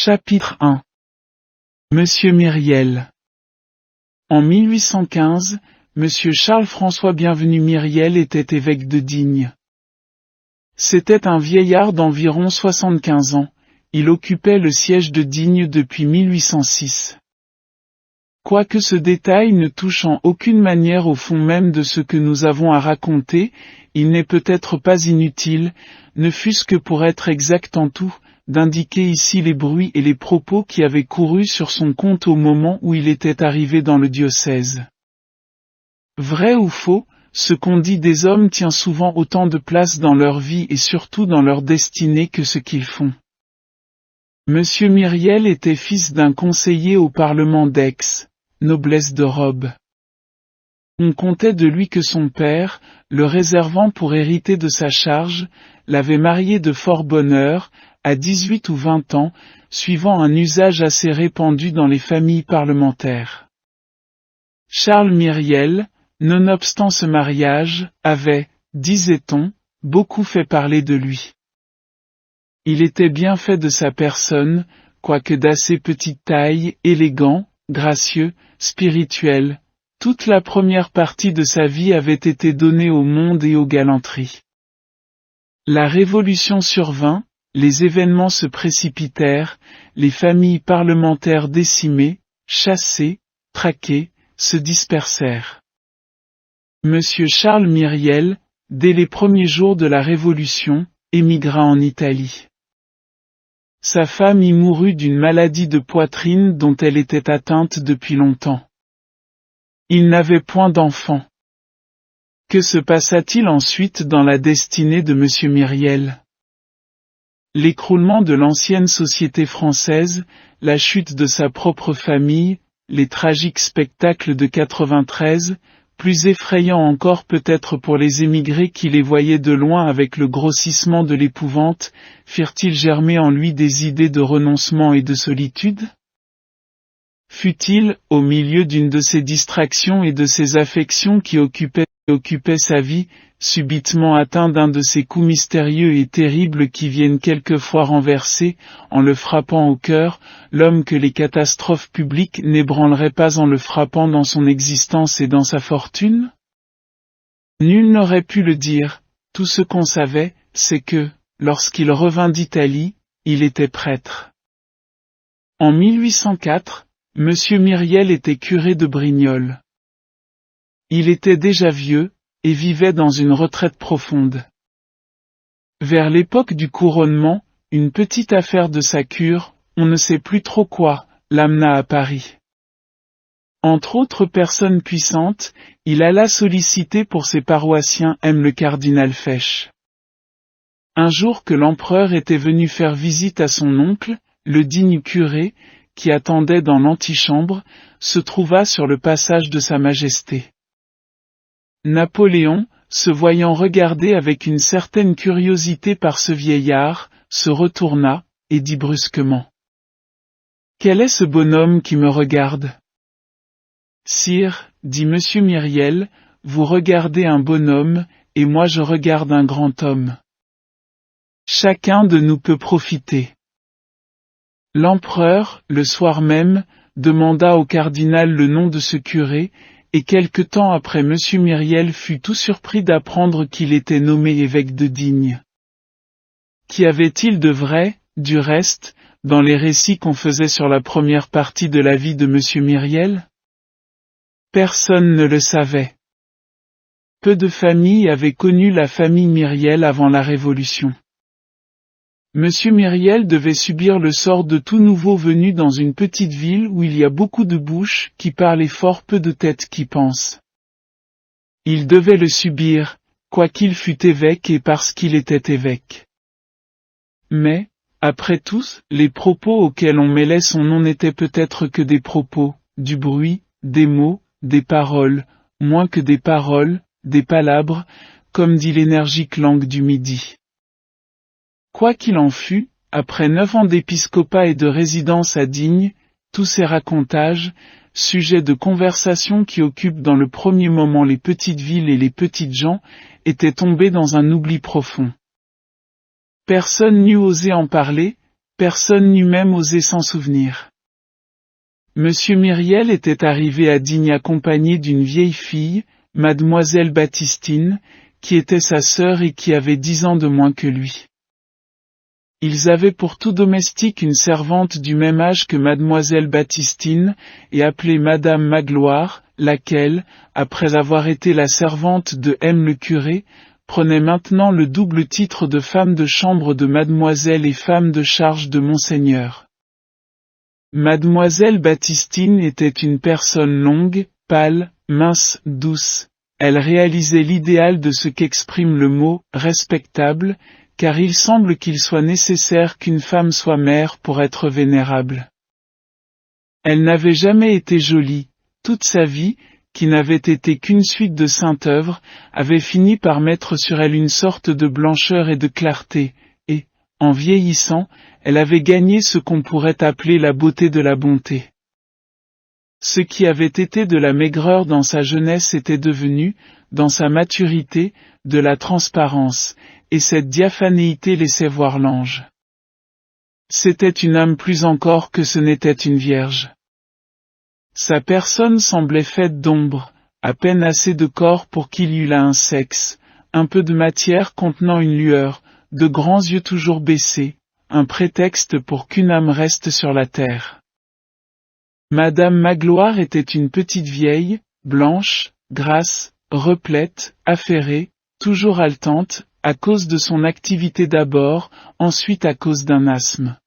Chapitre 1. Monsieur Myriel. En 1815, Monsieur Charles-François Bienvenu Myriel était évêque de Digne. C'était un vieillard d'environ 75 ans, il occupait le siège de Digne depuis 1806. Quoique ce détail ne touche en aucune manière au fond même de ce que nous avons à raconter, il n'est peut-être pas inutile, ne fût-ce que pour être exact en tout, d'indiquer ici les bruits et les propos qui avaient couru sur son compte au moment où il était arrivé dans le diocèse. Vrai ou faux, ce qu'on dit des hommes tient souvent autant de place dans leur vie et surtout dans leur destinée que ce qu'ils font. Monsieur Myriel était fils d'un conseiller au Parlement d'Aix, noblesse de robe. On contait de lui que son père, le réservant pour hériter de sa charge, l'avait marié de fort bonne heure, à 18 ou 20 ans, suivant un usage assez répandu dans les familles parlementaires. Charles Myriel, nonobstant ce mariage, avait, disait-on, beaucoup fait parler de lui. Il était bien fait de sa personne, quoique d'assez petite taille, élégant, gracieux, spirituel. Toute la première partie de sa vie avait été donnée au monde et aux galanteries. La Révolution survint, les événements se précipitèrent, les familles parlementaires décimées, chassées, traquées, se dispersèrent. Monsieur Charles Myriel, dès les premiers jours de la Révolution, émigra en Italie. Sa femme y mourut d'une maladie de poitrine dont elle était atteinte depuis longtemps. Il n'avait point d'enfant. Que se passa-t-il ensuite dans la destinée de Monsieur Myriel? L'écroulement de l'ancienne société française, la chute de sa propre famille, les tragiques spectacles de 93, plus effrayants encore peut-être pour les émigrés qui les voyaient de loin avec le grossissement de l'épouvante, firent-ils germer en lui des idées de renoncement et de solitude? Fut-il, au milieu d'une de ces distractions et de ces affections qui occupaient sa vie, subitement atteint d'un de ces coups mystérieux et terribles qui viennent quelquefois renverser, en le frappant au cœur, l'homme que les catastrophes publiques n'ébranleraient pas en le frappant dans son existence et dans sa fortune? Nul n'aurait pu le dire, tout ce qu'on savait, c'est que, lorsqu'il revint d'Italie, il était prêtre. En 1804, Monsieur Myriel était curé de Brignoles. Il était déjà vieux, et vivait dans une retraite profonde. Vers l'époque du couronnement, une petite affaire de sa cure, on ne sait plus trop quoi, l'amena à Paris. Entre autres personnes puissantes, il alla solliciter pour ses paroissiens le cardinal Fesch. Un jour que l'empereur était venu faire visite à son oncle, le digne curé, qui attendait dans l'antichambre, se trouva sur le passage de Sa Majesté. Napoléon, se voyant regarder avec une certaine curiosité par ce vieillard, se retourna, et dit brusquement. « Quel est ce bonhomme qui me regarde ?» Sire, dit Monsieur Myriel, vous regardez un bonhomme, et moi je regarde un grand homme. Chacun de nous peut profiter. L'empereur, le soir même, demanda au cardinal le nom de ce curé, et quelque temps après Monsieur Myriel fut tout surpris d'apprendre qu'il était nommé évêque de Digne. Qu'y avait-il de vrai, du reste, dans les récits qu'on faisait sur la première partie de la vie de Monsieur Myriel? Personne ne le savait. Peu de familles avaient connu la famille Myriel avant la Révolution. Monsieur Myriel devait subir le sort de tout nouveau venu dans une petite ville où il y a beaucoup de bouches qui parlent et fort peu de têtes qui pensent. Il devait le subir, quoiqu'il fût évêque et parce qu'il était évêque. Mais, après tout, les propos auxquels on mêlait son nom n'étaient peut-être que des propos, du bruit, des mots, des paroles, moins que des paroles, des palabres, comme dit l'énergique langue du Midi. Quoi qu'il en fût, après 9 ans d'épiscopat et de résidence à Digne, tous ces racontages, sujets de conversation qui occupent dans le premier moment les petites villes et les petites gens, étaient tombés dans un oubli profond. Personne n'eût osé en parler, personne n'eût même osé s'en souvenir. Monsieur Myriel était arrivé à Digne accompagné d'une vieille fille, mademoiselle Baptistine, qui était sa sœur et qui avait 10 ans de moins que lui. Ils avaient pour tout domestique une servante du même âge que mademoiselle Baptistine, et appelée madame Magloire, laquelle, après avoir été la servante de M. le curé, prenait maintenant le double titre de femme de chambre de mademoiselle et femme de charge de monseigneur. Mademoiselle Baptistine était une personne longue, pâle, mince, douce. Elle réalisait l'idéal de ce qu'exprime le mot « respectable », car il semble qu'il soit nécessaire qu'une femme soit mère pour être vénérable. Elle n'avait jamais été jolie, toute sa vie, qui n'avait été qu'une suite de saintes œuvres, avait fini par mettre sur elle une sorte de blancheur et de clarté, et, en vieillissant, elle avait gagné ce qu'on pourrait appeler la beauté de la bonté. Ce qui avait été de la maigreur dans sa jeunesse était devenu, dans sa maturité, de la transparence, et cette diaphanéité laissait voir l'ange. C'était une âme plus encore que ce n'était une vierge. Sa personne semblait faite d'ombre, à peine assez de corps pour qu'il y eût là un sexe, un peu de matière contenant une lueur, de grands yeux toujours baissés, un prétexte pour qu'une âme reste sur la terre. Madame Magloire était une petite vieille, blanche, grasse, replète, affairée, toujours haletante, à cause de son activité d'abord, ensuite à cause d'un asthme.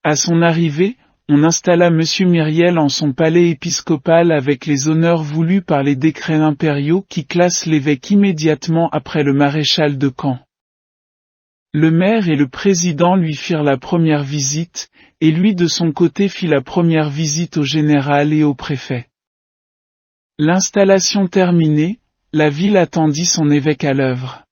À son arrivée, on installa Monsieur Myriel en son palais épiscopal avec les honneurs voulus par les décrets impériaux qui classent l'évêque immédiatement après le maréchal de camp. Le maire et le président lui firent la première visite, et lui de son côté fit la première visite au général et au préfet. L'installation terminée, la ville attendit son évêque à l'œuvre.